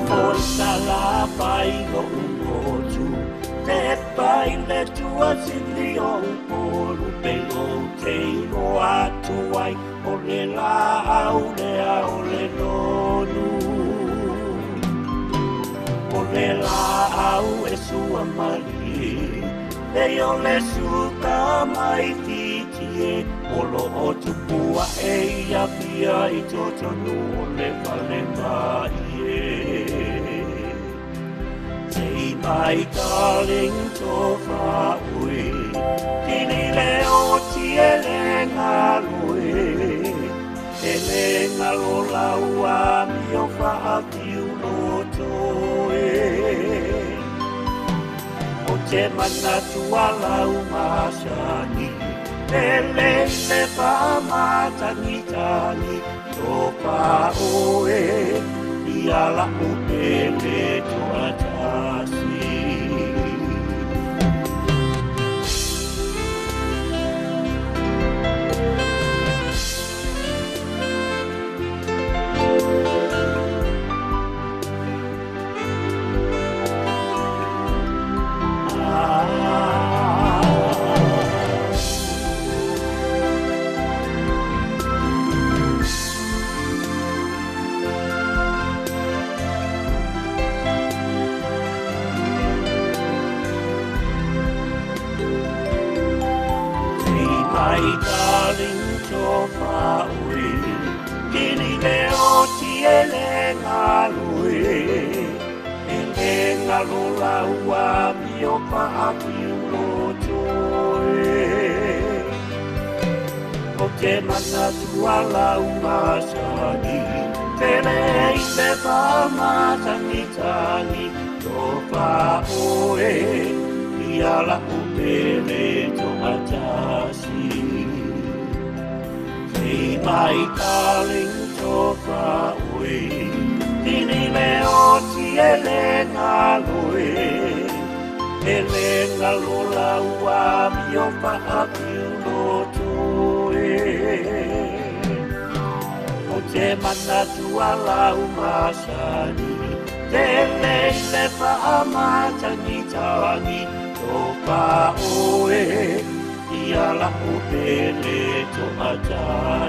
Forza la pai go umotu, te pai le tua sili o upolu, pelo te o atu ai, o le la au le au le nonu. O le la au e sua mali, e o le suka mai titie, o lo o tupua e ia pia i totonu o le vale mai e. Say my darling tofa ui, tini le o tie le ngalui, e le ngalo laua mi o faa piu lotoe. O te mana tua lau masani, e le pa matani tani, tofa oe, ia la upele toa tasi. My darling tofa ui, kini le o tie le ngalui, e le ngalo laua mi o paapi ulotoe. O te mana tua lau masani, te le i te pamatangi tani, tofa oe, ia la upele toa tasi. Say my darling tofa ui, tini le o tie le ngalui, e le ngalo laua mi o paapi ulotoe. O te mana tua lau masani, te le paamatani tani, tofa oe, ia la upele toa tasi.